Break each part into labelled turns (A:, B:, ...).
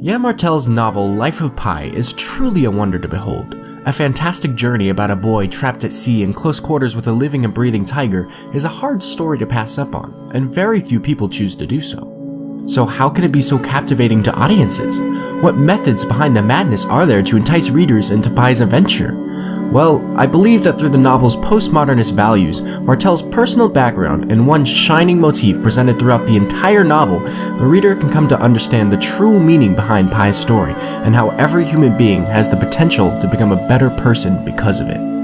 A: Yann Martel's novel Life of Pi is truly a wonder to behold. A fantastic journey about a boy trapped at sea in close quarters with a living and breathing tiger is a hard story to pass up on, and very few people choose to do so. So how can it be so captivating to audiences? What methods behind the madness are there to entice readers into Pi's adventure? Well, I believe that through the novel's postmodernist values, Martel's personal background, and one shining motif presented throughout the entire novel, the reader can come to understand the true meaning behind Pi's story, and how every human being has the potential to become a better person because of it.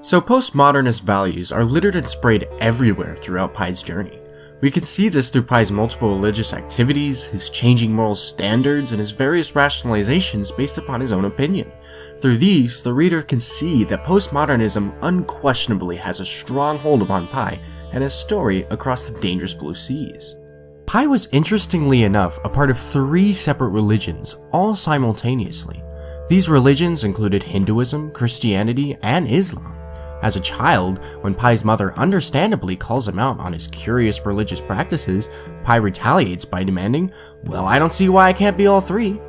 A: So postmodernist values are littered and sprayed everywhere throughout Pi's journey. We can see this through Pi's multiple religious activities, his changing moral standards, and his various rationalizations based upon his own opinion. Through these, the reader can see that postmodernism unquestionably has a strong hold upon Pi and his story across the dangerous blue seas. Pi was interestingly enough a part of 3 separate religions, all simultaneously. These religions included Hinduism, Christianity, and Islam. As a child, when Pi's mother understandably calls him out on his curious religious practices, Pi retaliates by demanding, "Well, I don't see why I can't be all 3.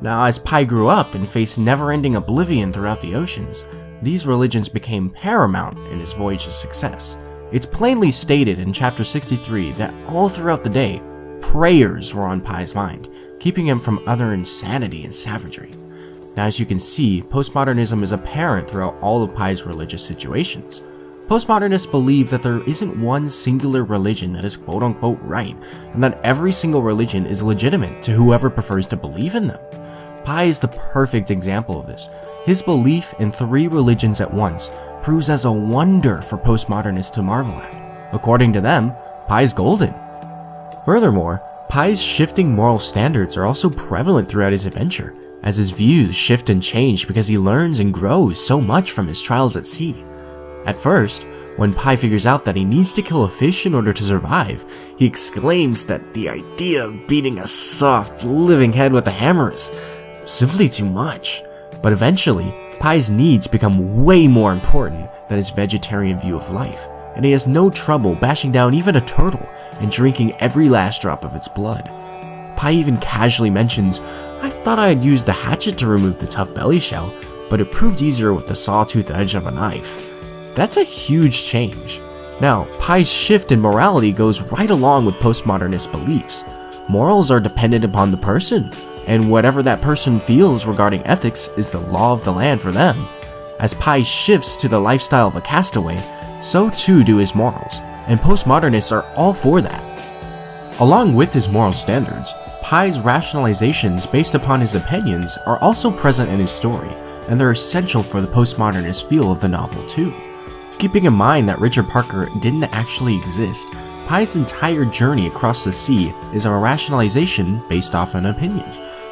A: Now, as Pi grew up and faced never-ending oblivion throughout the oceans, these religions became paramount in his voyage to success. It's plainly stated in chapter 63 that all throughout the day, prayers were on Pi's mind, keeping him from utter insanity and savagery. Now, as you can see, postmodernism is apparent throughout all of Pi's religious situations. Postmodernists believe that there isn't one singular religion that is quote-unquote right, and that every single religion is legitimate to whoever prefers to believe in them. Pi is the perfect example of this. His belief in 3 religions at once proves as a wonder for postmodernists to marvel at. According to them, Pi's golden. Furthermore, Pi's shifting moral standards are also prevalent throughout his adventure, as his views shift and change because he learns and grows so much from his trials at sea. At first, when Pi figures out that he needs to kill a fish in order to survive, he exclaims that the idea of beating a soft, living head with a hammer is simply too much. But eventually, Pi's needs become way more important than his vegetarian view of life, and he has no trouble bashing down even a turtle and drinking every last drop of its blood. Pi even casually mentions, "I thought I had used the hatchet to remove the tough belly shell, but it proved easier with the sawtooth edge of a knife." That's a huge change. Now, Pi's shift in morality goes right along with postmodernist beliefs. Morals are dependent upon the person, and whatever that person feels regarding ethics is the law of the land for them. As Pi shifts to the lifestyle of a castaway, so too do his morals, and postmodernists are all for that. Along with his moral standards, Pi's rationalizations based upon his opinions are also present in his story, and they're essential for the postmodernist feel of the novel too. Keeping in mind that Richard Parker didn't actually exist, Pi's entire journey across the sea is a rationalization based off an opinion.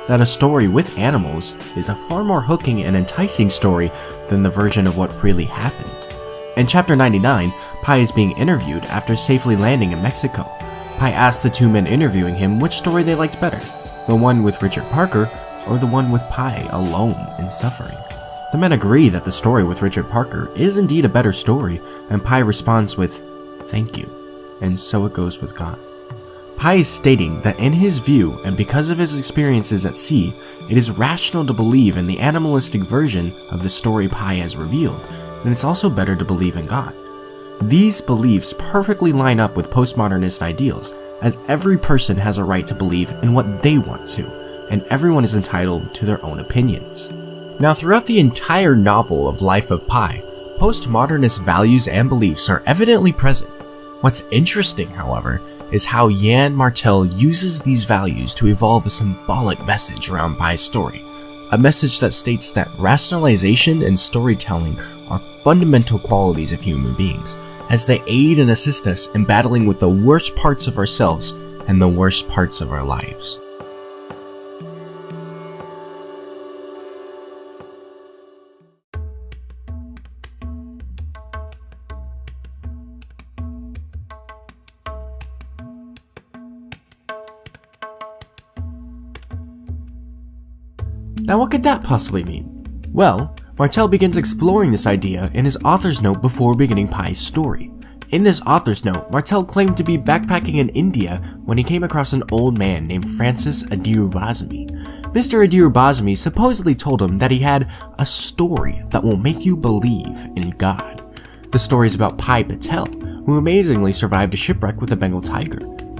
A: That a story with animals is a far more hooking and enticing story than the version of what really happened. In chapter 99, Pi is being interviewed after safely landing in Mexico. Pi asks the 2 men interviewing him which story they liked better, the one with Richard Parker or the one with Pi alone and suffering. The men agree that the story with Richard Parker is indeed a better story, and Pi responds with, "Thank you," and so it goes with God. Pi is stating that in his view, and because of his experiences at sea, it is rational to believe in the animalistic version of the story Pi has revealed, and it's also better to believe in God. These beliefs perfectly line up with postmodernist ideals, as every person has a right to believe in what they want to, and everyone is entitled to their own opinions. Now, throughout the entire novel of Life of Pi, postmodernist values and beliefs are evidently present. What's interesting, however, is how Yann Martel uses these values to evolve a symbolic message around Pi's story, a message that states that rationalization and storytelling are fundamental qualities of human beings, as they aid and assist us in battling with the worst parts of ourselves and the worst parts of our lives. Now what could that possibly mean? Well, Martel begins exploring this idea in his author's note before beginning Pi's story. In this author's note, Martel claimed to be backpacking in India when he came across an old man named Francis Adirubazmi. Mr. Adirubazmi supposedly told him that he had a story that will make you believe in God. The story is about Pi Patel, who amazingly survived a shipwreck with a Bengal tiger.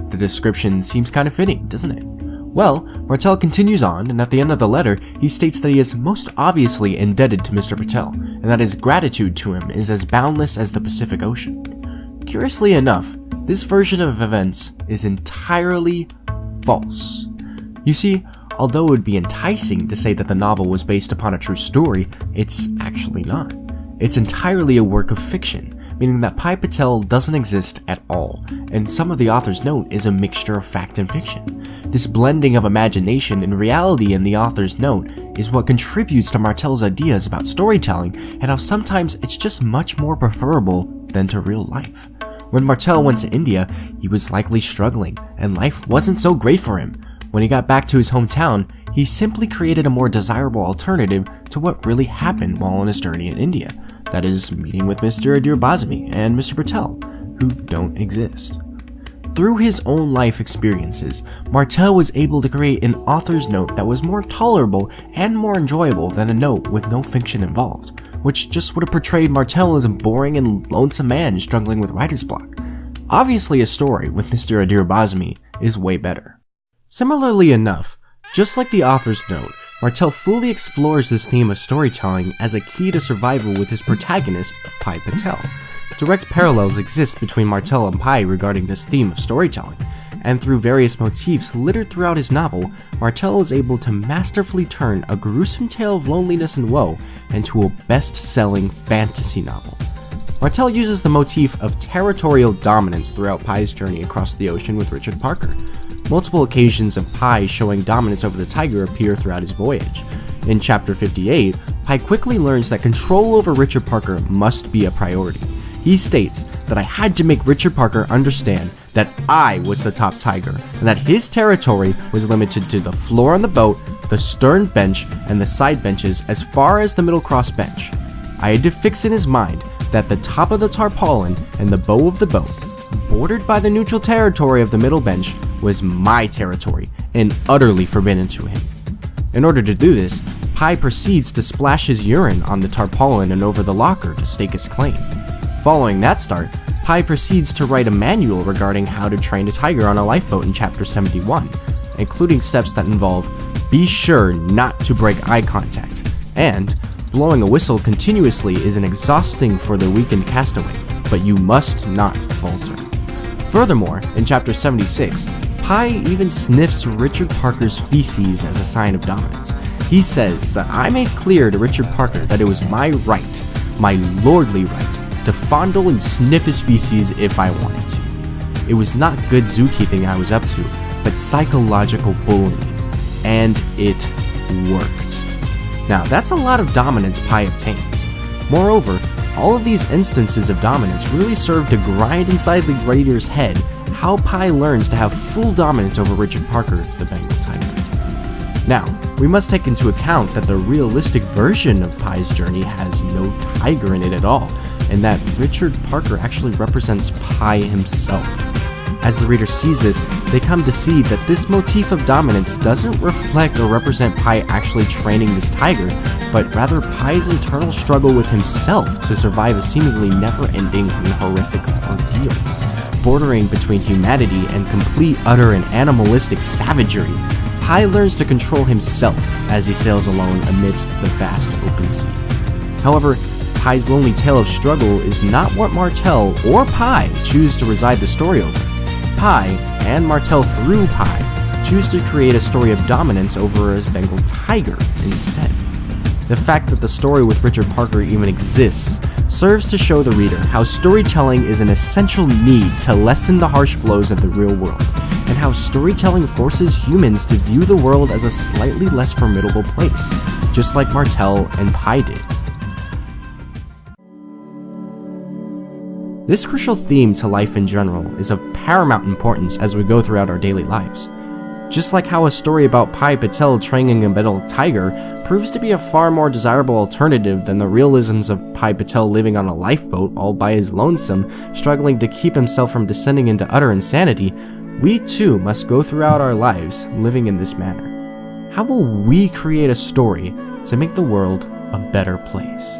A: The description seems kind of fitting, doesn't it? Well, Martel continues on, and at the end of the letter, he states that he is most obviously indebted to Mr. Patel, and that his gratitude to him is as boundless as the Pacific Ocean. Curiously enough, this version of events is entirely false. You see, although it would be enticing to say that the novel was based upon a true story, it's actually not. It's entirely a work of fiction, meaning that Pi Patel doesn't exist at all, and some of the author's note is a mixture of fact and fiction. This blending of imagination and reality in the author's note is what contributes to Martel's ideas about storytelling and how sometimes it's just much more preferable than to real life. When Martel went to India, he was likely struggling, and life wasn't so great for him. When he got back to his hometown, he simply created a more desirable alternative to what really happened while on his journey in India. That is, meeting with Mr. Adirubazmi and Mr. Patel, who don't exist. Through his own life experiences, Martel was able to create an author's note that was more tolerable and more enjoyable than a note with no fiction involved, which just would have portrayed Martel as a boring and lonesome man struggling with writer's block. Obviously, a story with Mr. Adirubazmi is way better. Similarly enough, just like the author's note, Martel fully explores this theme of storytelling as a key to survival with his protagonist, Pi Patel. Direct parallels exist between Martel and Pi regarding this theme of storytelling, and through various motifs littered throughout his novel, Martel is able to masterfully turn a gruesome tale of loneliness and woe into a best-selling fantasy novel. Martel uses the motif of territorial dominance throughout Pi's journey across the ocean with Richard Parker. Multiple occasions of Pi showing dominance over the tiger appear throughout his voyage. In Chapter 58, Pi quickly learns that control over Richard Parker must be a priority. He states that I had to make Richard Parker understand that I was the top tiger, and that his territory was limited to the floor on the boat, the stern bench, and the side benches as far as the middle cross bench. I had to fix in his mind that the top of the tarpaulin and the bow of the boat, bordered by the neutral territory of the middle bench, was my territory and utterly forbidden to him. In order to do this, Pi proceeds to splash his urine on the tarpaulin and over the locker to stake his claim. Following that start, Pi proceeds to write a manual regarding how to train a tiger on a lifeboat in Chapter 71, including steps that involve be sure not to break eye contact, and blowing a whistle continuously isn't exhausting for the weakened castaway, but you must not falter. Furthermore, in Chapter 76, Pi even sniffs Richard Parker's feces as a sign of dominance. He says that I made clear to Richard Parker that it was my right, my lordly right, to fondle and sniff his feces if I wanted to. It was not good zookeeping I was up to, but psychological bullying, and it worked. Now, that's a lot of dominance Pi obtains. Moreover, all of these instances of dominance really serve to grind inside the reader's head how Pi learns to have full dominance over Richard Parker, the Bengal tiger. Now, we must take into account that the realistic version of Pi's journey has no tiger in it at all, and that Richard Parker actually represents Pi himself. As the reader sees this, they come to see that this motif of dominance doesn't reflect or represent Pi actually training this tiger, but rather Pi's internal struggle with himself to survive a seemingly never-ending and horrific ordeal. Bordering between humanity and complete, utter, and animalistic savagery, Pi learns to control himself as he sails alone amidst the vast open sea. However, Pi's lonely tale of struggle is not what Martel or Pi choose to reside the story over. Pi, and Martel through Pi, choose to create a story of dominance over a Bengal tiger instead. The fact that the story with Richard Parker even exists serves to show the reader how storytelling is an essential need to lessen the harsh blows of the real world, and how storytelling forces humans to view the world as a slightly less formidable place, just like Martel and Pi did. This crucial theme to life in general is of paramount importance as we go throughout our daily lives. Just like how a story about Pai Patel training a metal tiger proves to be a far more desirable alternative than the realisms of Pai Patel living on a lifeboat all by his lonesome, struggling to keep himself from descending into utter insanity, we too must go throughout our lives living in this manner. How will we create a story to make the world a better place?